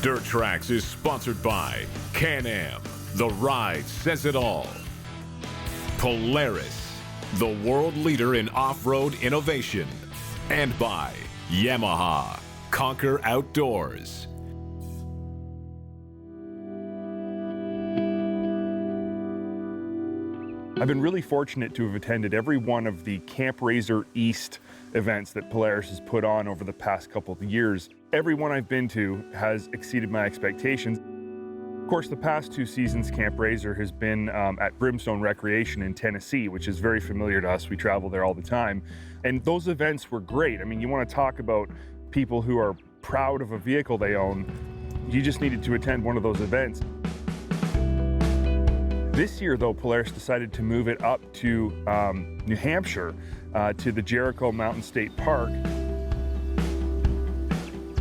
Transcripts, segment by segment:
Dirt Trax is sponsored by Can-Am, the ride says it all. Polaris, the world leader in off-road innovation. And by Yamaha, conquer outdoors. I've been really fortunate to have attended every one of the Camp RZR East events that Polaris has put on over the past couple of years. Every one I've been to has exceeded my expectations. Of course, the past 2 seasons, Camp RZR has been at Brimstone Recreation in Tennessee, which is very familiar to us. We travel there all the time. And those events were great. I mean, you want to talk about people who are proud of a vehicle they own. You just needed to attend one of those events. This year, though, Polaris decided to move it up to New Hampshire, to the Jericho Mountain State Park.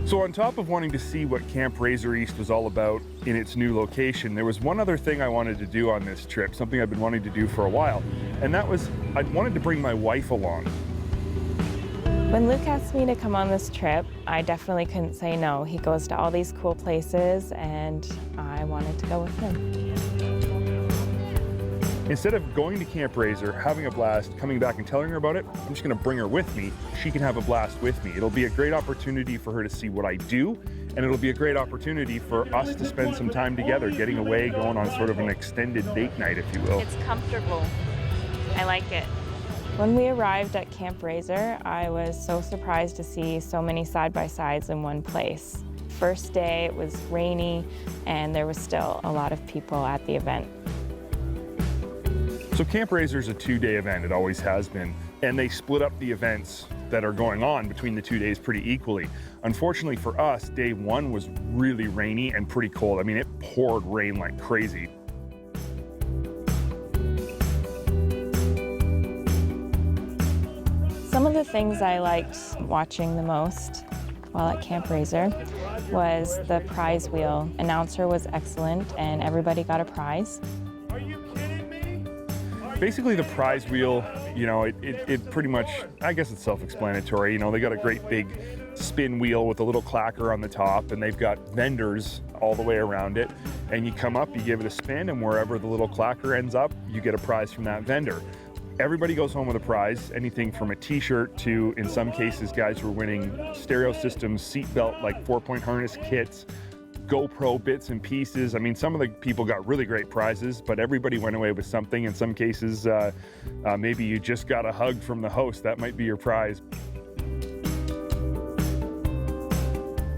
So on top of wanting to see what Camp RZR East was all about in its new location, there was one other thing I wanted to do on this trip, something I've been wanting to do for a while, and that was I wanted to bring my wife along. When Luke asked me to come on this trip, I definitely couldn't say no. He goes to all these cool places, and I wanted to go with him. Instead of going to Camp RZR, having a blast, coming back and telling her about it, I'm just gonna bring her with me. She can have a blast with me. It'll be a great opportunity for her to see what I do, and it'll be a great opportunity for us to spend some time together, getting away, going on sort of an extended date night, if you will. It's comfortable. I like it. When we arrived at Camp RZR, I was so surprised to see so many side-by-sides in one place. First day, it was rainy, and there was still a lot of people at the event. So Camp RZR is a 2-day event, it always has been, and they split up the events that are going on between the 2 days pretty equally. Unfortunately for us, day 1 was really rainy and pretty cold. I mean, it poured rain like crazy. Some of the things I liked watching the most while at Camp RZR was the prize wheel. Announcer was excellent and everybody got a prize. Basically the prize wheel, you know, it pretty much, I guess it's self-explanatory. You know, they got a great big spin wheel with a little clacker on the top, and they've got vendors all the way around it. And you come up, you give it a spin, and wherever the little clacker ends up, you get a prize from that vendor. Everybody goes home with a prize, anything from a t-shirt to, in some cases, guys were winning stereo systems, seatbelt, like 4-point harness kits, GoPro bits and pieces. I mean, some of the people got really great prizes, but everybody went away with something. In some cases, maybe you just got a hug from the host. That might be your prize.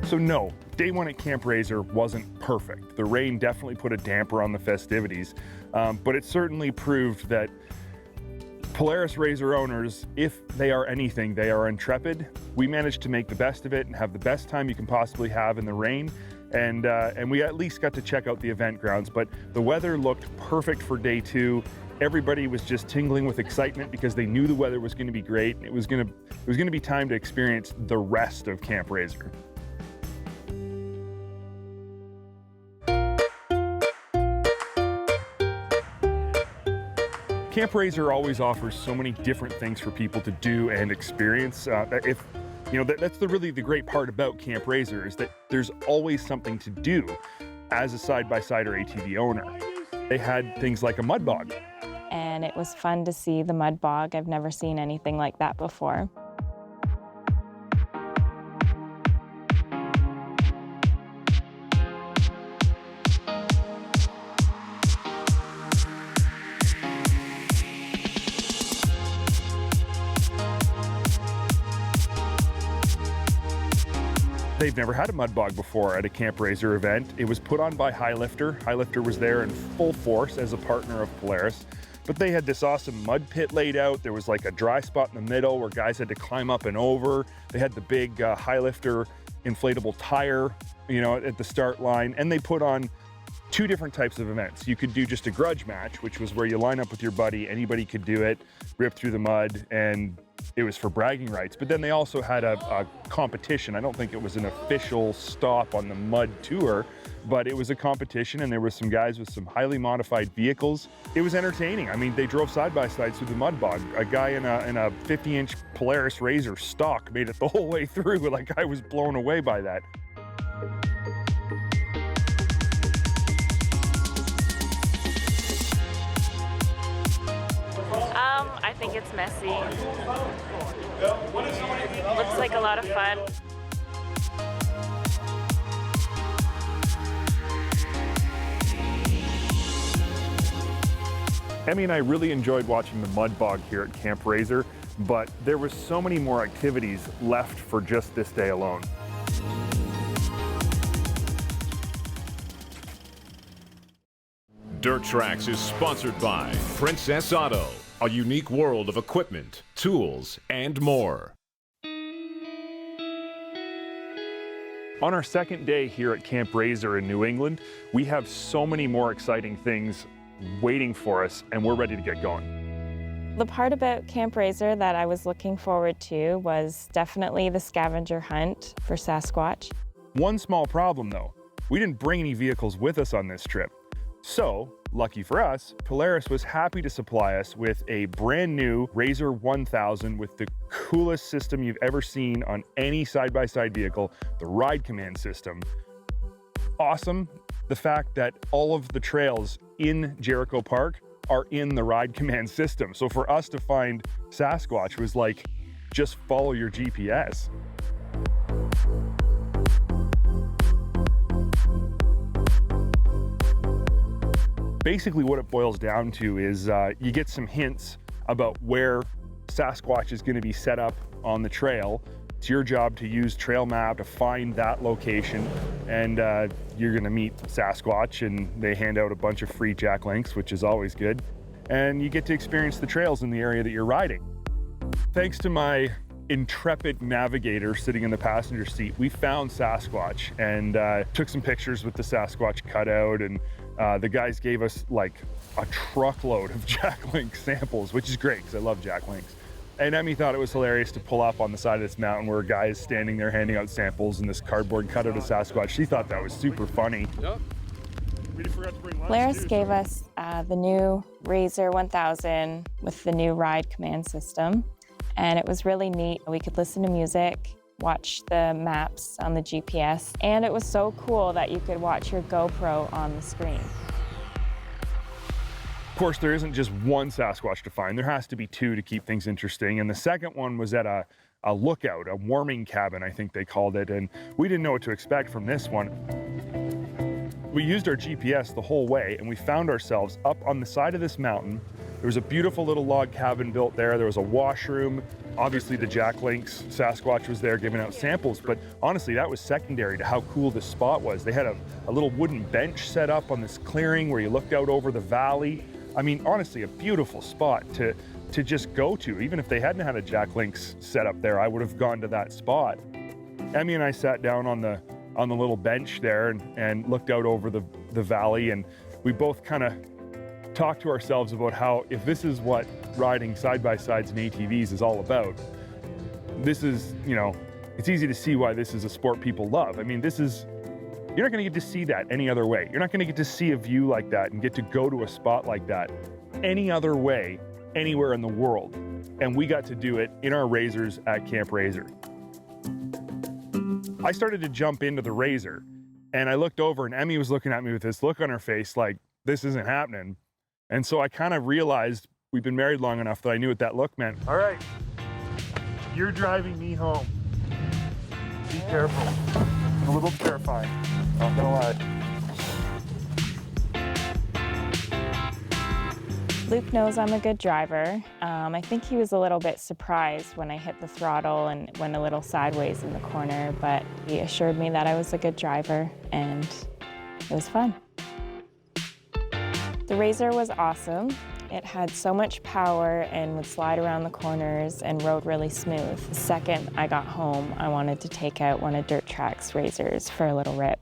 So no, day 1 at Camp RZR wasn't perfect. The rain definitely put a damper on the festivities, but it certainly proved that Polaris RZR owners, if they are anything, they are intrepid. We managed to make the best of it and have the best time you can possibly have in the rain. And we at least got to check out the event grounds, but the weather looked perfect for day 2. Everybody was just tingling with excitement because they knew the weather was going to be great. And it was going to be time to experience the rest of Camp RZR. Camp RZR always offers so many different things for people to do and experience. You know, that's really the great part about Camp RZR is that there's always something to do as a side-by-side or ATV owner. They had things like a mud bog. And it was fun to see the mud bog. I've never seen anything like that before. They've never had a mud bog before at a Camp RZR event. It was put on by Highlifter. Highlifter was there in full force as a partner of Polaris. But they had this awesome mud pit laid out. There was like a dry spot in the middle where guys had to climb up and over. They had the big Highlifter inflatable tire, you know, at the start line. And they put on 2 different types of events. You could do just a grudge match, which was where you line up with your buddy, anybody could do it, rip through the mud, and it was for bragging rights. But then they also had a competition. I don't think it was an official stop on the mud tour, but it was a competition, and there were some guys with some highly modified vehicles. It was entertaining. I mean, they drove side-by-sides through the mud bog. A guy in a 50-inch Polaris RZR stock made it the whole way through. Like, I was blown away by that. think it's messy. Looks like a lot of fun. Emmy and I really enjoyed watching the mud bog here at Camp RZR, but there was so many more activities left for just this day alone. Dirt Trax is sponsored by Princess Auto, a unique world of equipment, tools, and more. On our second day here at Camp RZR in New England, we have so many more exciting things waiting for us, and we're ready to get going. The part about Camp RZR that I was looking forward to was definitely the scavenger hunt for Sasquatch. One small problem though, we didn't bring any vehicles with us on this trip. So, lucky for us, Polaris was happy to supply us with a brand new RZR 1000 with the coolest system you've ever seen on any side-by-side vehicle, the Ride Command system. Awesome, the fact that all of the trails in Jericho Park are in the Ride Command system. So for us to find Sasquatch was like, just follow your GPS. Basically what it boils down to is you get some hints about where Sasquatch is going to be set up on the trail. It's your job to use Trail Map to find that location, and you're going to meet Sasquatch, and they hand out a bunch of free jack links, which is always good. And you get to experience the trails in the area that you're riding. Thanks to my intrepid navigator sitting in the passenger seat, we found Sasquatch and took some pictures with the Sasquatch cutout, and the guys gave us like a truckload of jack link samples, which is great because I love jack links. And Emmy thought it was hilarious to pull up on the side of this mountain where a guy is standing there handing out samples and this cardboard cutout of Sasquatch. She thought that was super funny. Yep. We forgot to bring lunch. Polaris gave us the new RZR 1000 with the new Ride Command system, and it was really neat. We could listen to music, watch the maps on the GPS, and it was so cool that you could watch your GoPro on the screen. Of course, there isn't just one Sasquatch to find. There has to be two to keep things interesting. And the second one was at a lookout, a warming cabin, I think they called it. And we didn't know what to expect from this one. We used our GPS the whole way, and we found ourselves up on the side of this mountain. There was a beautiful little log cabin built there. There was a washroom. Obviously, the jack links, Sasquatch was there giving out samples. But honestly, that was secondary to how cool this spot was. They had a little wooden bench set up on this clearing where you looked out over the valley. I mean, honestly, a beautiful spot to just go to. Even if they hadn't had a jack links set up there, I would have gone to that spot. Emmy and I sat down on the little bench there and looked out over the valley, and we both kind of talked to ourselves about how, if this is what riding side-by-sides and ATVs is all about, this is, you know, it's easy to see why this is a sport people love. I mean, you're not going to get to see that any other way. You're not going to get to see a view like that and get to go to a spot like that any other way, anywhere in the world. And we got to do it in our RZRs at Camp RZR. I started to jump into the RZR, and I looked over, and Emmy was looking at me with this look on her face like, this isn't happening. And so I kind of realized we've been married long enough that I knew what that look meant. All right, you're driving me home. Be careful. It's a little terrifying, not gonna lie. Luke knows I'm a good driver. I think he was a little bit surprised when I hit the throttle and went a little sideways in the corner, but he assured me that I was a good driver, and it was fun. The RZR was awesome. It had so much power and would slide around the corners and rode really smooth. The second I got home, I wanted to take out one of Dirt Trax's RZRs for a little rip.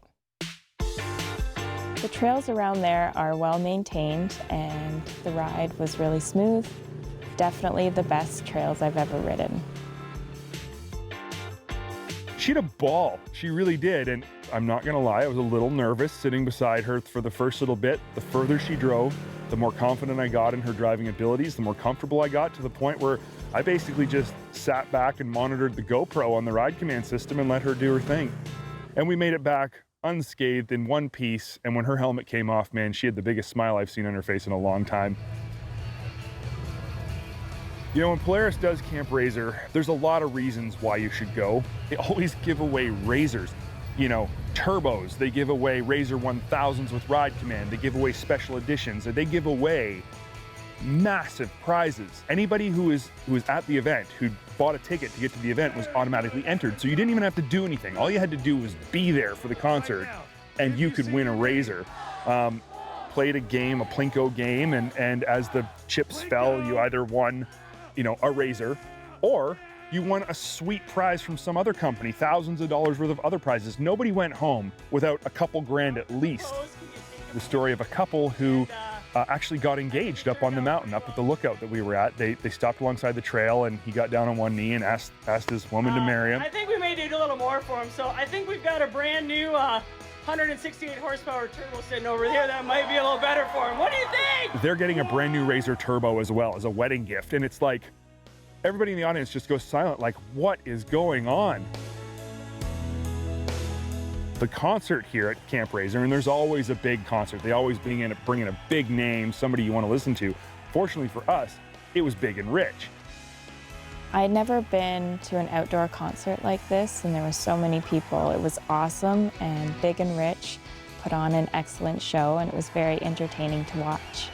The trails around there are well maintained, and the ride was really smooth. Definitely the best trails I've ever ridden. She had a ball, she really did, and I'm not gonna lie, I was a little nervous sitting beside her for the first little bit. The further she drove, the more confident I got in her driving abilities, the more comfortable I got, to the point where I basically just sat back and monitored the GoPro on the Ride Command system and let her do her thing. And we made it back unscathed in one piece, and when her helmet came off, man, she had the biggest smile I've seen on her face in a long time. You know, when Polaris does Camp RZR, there's a lot of reasons why you should go. They always give away razors, you know, turbos. They give away RZR 1000s with Ride Command. They give away special editions. They give away massive prizes. Anybody who was at the event, who bought a ticket to get to the event, was automatically entered. So you didn't even have to do anything. All you had to do was be there for the concert, and you could win a RZR. Played a game, a Plinko game, and as the chips fell, you either won, you know, a RZR, or you won a sweet prize from some other company, thousands of dollars worth of other prizes. Nobody went home without a couple grand at least. The story of a couple who actually got engaged up on the mountain, up at the lookout that we were at. They stopped alongside the trail, and he got down on one knee and asked his woman to marry him. I think we may do a little more for him. So I think we've got a brand new 168 horsepower turbo sitting over there that might be a little better for him. What do you think? They're getting a brand new RZR Turbo as well as a wedding gift, and it's like everybody in the audience just goes silent, like, what is going on? The concert here at Camp RZR, and there's always a big concert. They always bring in a big name, somebody you want to listen to. Fortunately for us, it was big and rich. I'd never been to an outdoor concert like this, and there were so many people. It was awesome and big and rich, put on an excellent show, and it was very entertaining to watch.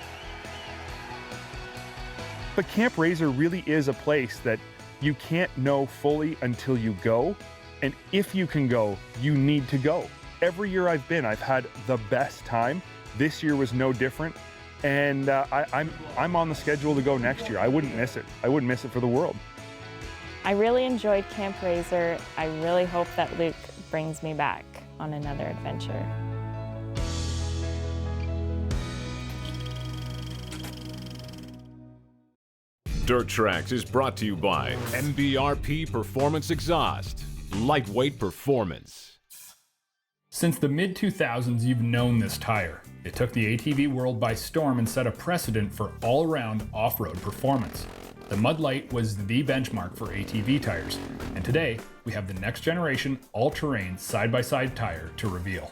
But Camp RZR really is a place that you can't know fully until you go. And if you can go, you need to go. Every year I've been, I've had the best time. This year was no different. And I'm on the schedule to go next year. I wouldn't miss it. I wouldn't miss it for the world. I really enjoyed Camp RZR. I really hope that Luke brings me back on another adventure. Dirt Trax is brought to you by MBRP Performance Exhaust. Lightweight performance. Since the mid-2000s, you've known this tire. It took the ATV world by storm and set a precedent for all-around off-road performance. The MudLite was the benchmark for ATV tires, and today we have the next generation all-terrain side-by-side tire to reveal.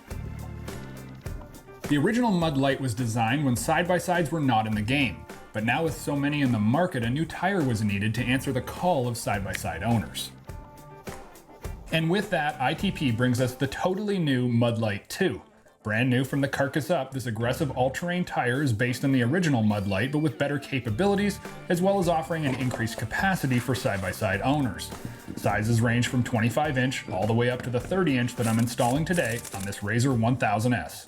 The original MudLite was designed when side-by-sides were not in the game, but now with so many in the market, a new tire was needed to answer the call of side-by-side owners. And with that, ITP brings us the totally new MudLite 2. Brand new from the carcass up, this aggressive all-terrain tire is based on the original MudLite, but with better capabilities, as well as offering an increased capacity for side-by-side owners. Sizes range from 25-inch all the way up to the 30-inch that I'm installing today on this RZR 1000S.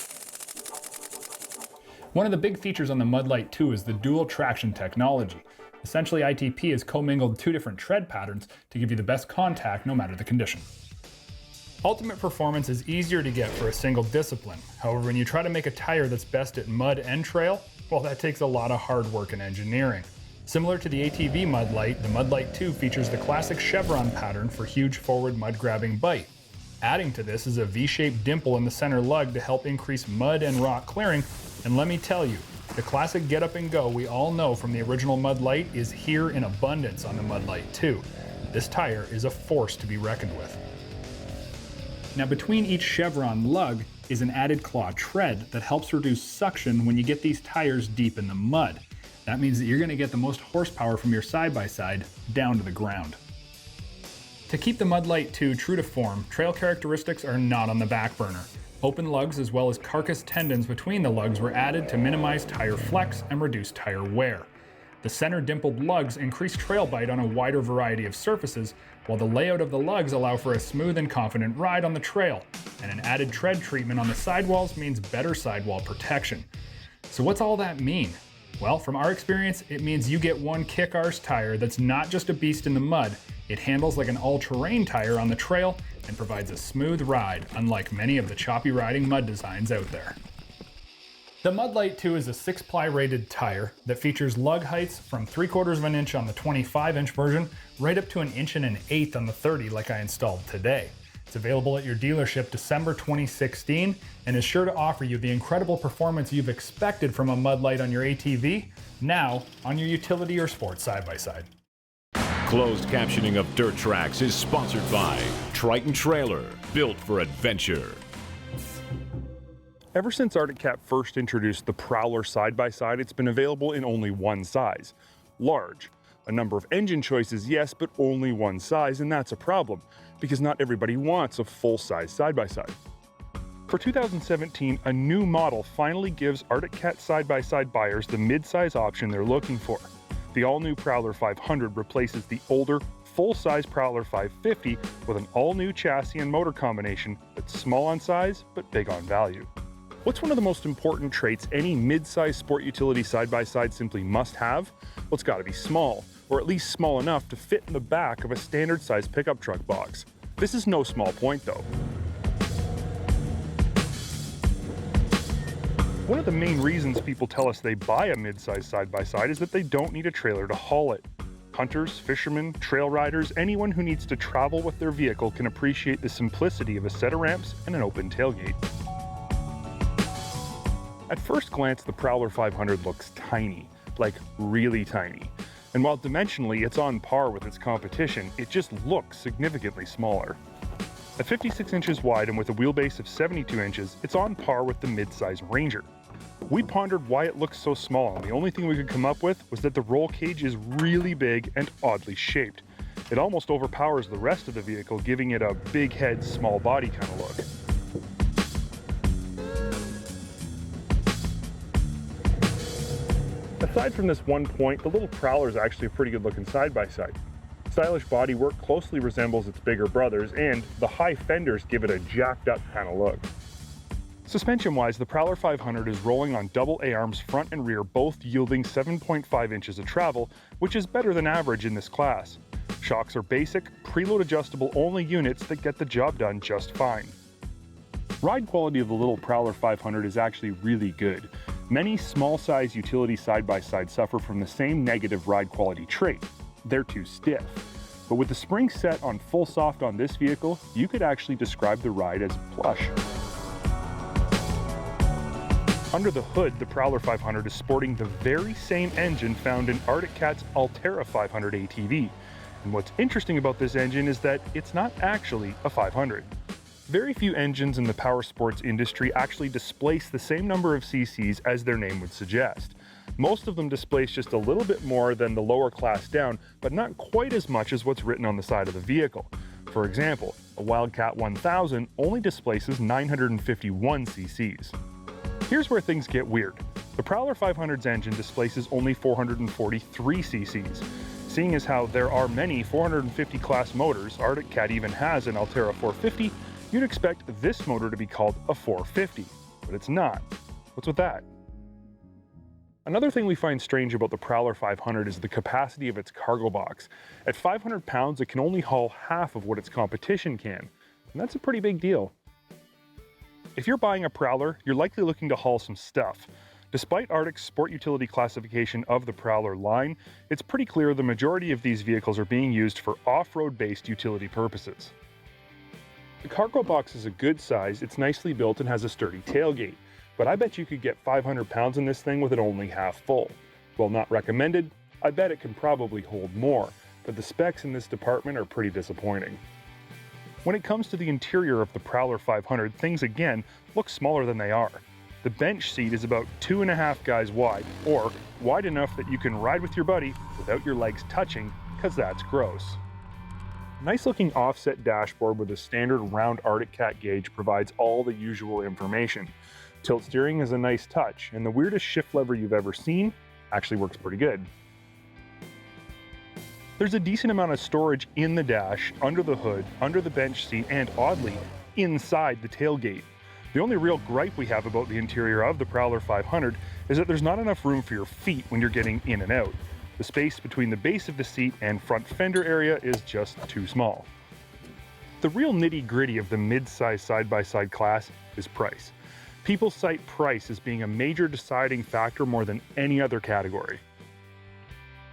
One of the big features on the MudLite 2 is the dual traction technology. Essentially, ITP has commingled two different tread patterns to give you the best contact no matter the condition. Ultimate performance is easier to get for a single discipline. However, when you try to make a tire that's best at mud and trail, well, that takes a lot of hard work and engineering. Similar to the ATV MudLite, the MudLite 2 features the classic chevron pattern for huge forward mud-grabbing bite. Adding to this is a V-shaped dimple in the center lug to help increase mud and rock clearing, and let me tell you, the classic get up and go we all know from the original MudLite is here in abundance on the MudLite 2. This tire is a force to be reckoned with. Now between each chevron lug is an added claw tread that helps reduce suction when you get these tires deep in the mud. That means that you're going to get the most horsepower from your side-by-side down to the ground. To keep the MudLite 2 true to form, trail characteristics are not on the back burner. Open lugs as well as carcass tendons between the lugs were added to minimize tire flex and reduce tire wear. The center dimpled lugs increase trail bite on a wider variety of surfaces, while the layout of the lugs allow for a smooth and confident ride on the trail, and an added tread treatment on the sidewalls means better sidewall protection. So what's all that mean? Well, from our experience, it means you get one kick-arse tire that's not just a beast in the mud, it handles like an all-terrain tire on the trail and provides a smooth ride, unlike many of the choppy riding mud designs out there. The MudLite 2 is a 6-ply rated tire that features lug heights from 3/4 of an inch on the 25-inch version right up to 1 1/8 on the 30 like I installed today. It's available at your dealership December 2016 and is sure to offer you the incredible performance you've expected from a MudLite on your ATV, now on your utility or sports side-by-side. Closed captioning of Dirt Trax is sponsored by Triton Trailer, built for adventure. Ever since Arctic Cat first introduced the Prowler side-by-side, it's been available in only one size, large. A number of engine choices, yes, but only one size, and that's a problem, because not everybody wants a full-size side-by-side. For 2017, a new model finally gives Arctic Cat side-by-side buyers the mid-size option they're looking for. The all-new Prowler 500 replaces the older, full-size Prowler 550 with an all-new chassis and motor combination that's small on size but big on value. What's one of the most important traits any mid-size sport utility side-by-side simply must have? Well, it's got to be small, or at least small enough to fit in the back of a standard-sized pickup truck box. This is no small point, though. One of the main reasons people tell us they buy a mid-size side-by-side is that they don't need a trailer to haul it. Hunters, fishermen, trail riders, anyone who needs to travel with their vehicle can appreciate the simplicity of a set of ramps and an open tailgate. At first glance, the Prowler 500 looks tiny, like really tiny. And while dimensionally it's on par with its competition, it just looks significantly smaller. At 56 inches wide and with a wheelbase of 72 inches, it's on par with the mid-size Ranger. We pondered why it looks so small, and the only thing we could come up with was that the roll cage is really big and oddly shaped. It almost overpowers the rest of the vehicle, giving it a big head, small body kind of look. Aside from this one point, the little Prowler is actually a pretty good looking side-by-side. Stylish bodywork closely resembles its bigger brothers, and the high fenders give it a jacked up kind of look. Suspension-wise, the Prowler 500 is rolling on double A-arms front and rear, both yielding 7.5 inches of travel, which is better than average in this class. Shocks are basic, preload adjustable only units that get the job done just fine. Ride quality of the little Prowler 500 is actually really good. Many small-size utility side-by-sides suffer from the same negative ride quality trait. They're too stiff. But with the springs set on full soft on this vehicle, you could actually describe the ride as plush. Under the hood, the Prowler 500 is sporting the very same engine found in Arctic Cat's Altera 500 ATV. And what's interesting about this engine is that it's not actually a 500. Very few engines in the power sports industry actually displace the same number of cc's as their name would suggest. Most of them displace just a little bit more than the lower class down, but not quite as much as what's written on the side of the vehicle. For example, a Wildcat 1000 only displaces 951 cc's. Here's where things get weird. The Prowler 500's engine displaces only 443 cc's. Seeing as how there are many 450 class motors, Arctic Cat even has an Altera 450, you'd expect this motor to be called a 450, but it's not. What's with that? Another thing we find strange about the Prowler 500 is the capacity of its cargo box. At 500 pounds, it can only haul half of what its competition can, and that's a pretty big deal. If you're buying a Prowler, you're likely looking to haul some stuff. Despite Arctic's sport utility classification of the Prowler line, it's pretty clear the majority of these vehicles are being used for off-road based utility purposes. The cargo box is a good size, it's nicely built and has a sturdy tailgate, but I bet you could get 500 pounds in this thing with it only half full. While not recommended, I bet it can probably hold more, but the specs in this department are pretty disappointing. When it comes to the interior of the Prowler 500, things again look smaller than they are. The bench seat is about 2.5 guys wide, or wide enough that you can ride with your buddy without your legs touching, because that's gross. Nice looking offset dashboard with a standard round Arctic Cat gauge provides all the usual information. Tilt steering is a nice touch, and the weirdest shift lever you've ever seen actually works pretty good. There's a decent amount of storage in the dash, under the hood, under the bench seat, and oddly, inside the tailgate. The only real gripe we have about the interior of the Prowler 500 is that there's not enough room for your feet when you're getting in and out. The space between the base of the seat and front fender area is just too small. The real nitty-gritty of the mid-size side-by-side class is price. People cite price as being a major deciding factor more than any other category.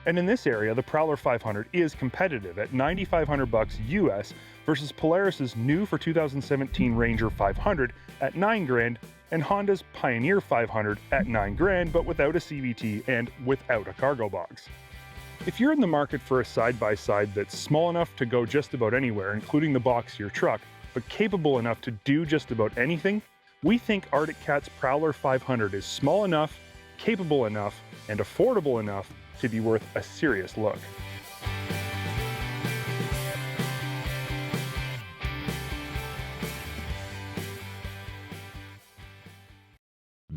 And in this area, the Prowler 500 is competitive at $9,500 US versus Polaris's new for 2017 Ranger 500 at $9,000 and Honda's Pioneer 500 at $9,000 but without a CVT and without a cargo box. If you're in the market for a side-by-side that's small enough to go just about anywhere, including the box of your truck, but capable enough to do just about anything, we think Arctic Cat's Prowler 500 is small enough, capable enough, and affordable enough to be worth a serious look.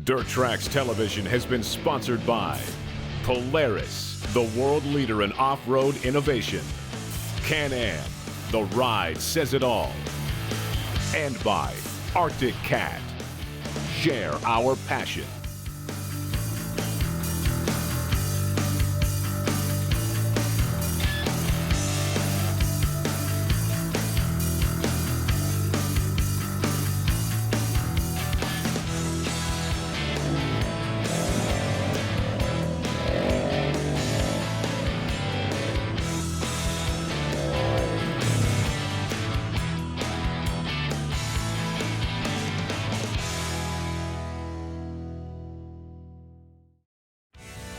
Dirt Trax Television has been sponsored by Polaris, the world leader in off-road innovation. Can-Am, the ride says it all. And by Arctic Cat. Share our passion.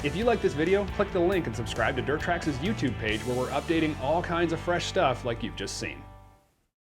If you like this video, click the link and subscribe to Dirt Trax's YouTube page where we're updating all kinds of fresh stuff like you've just seen.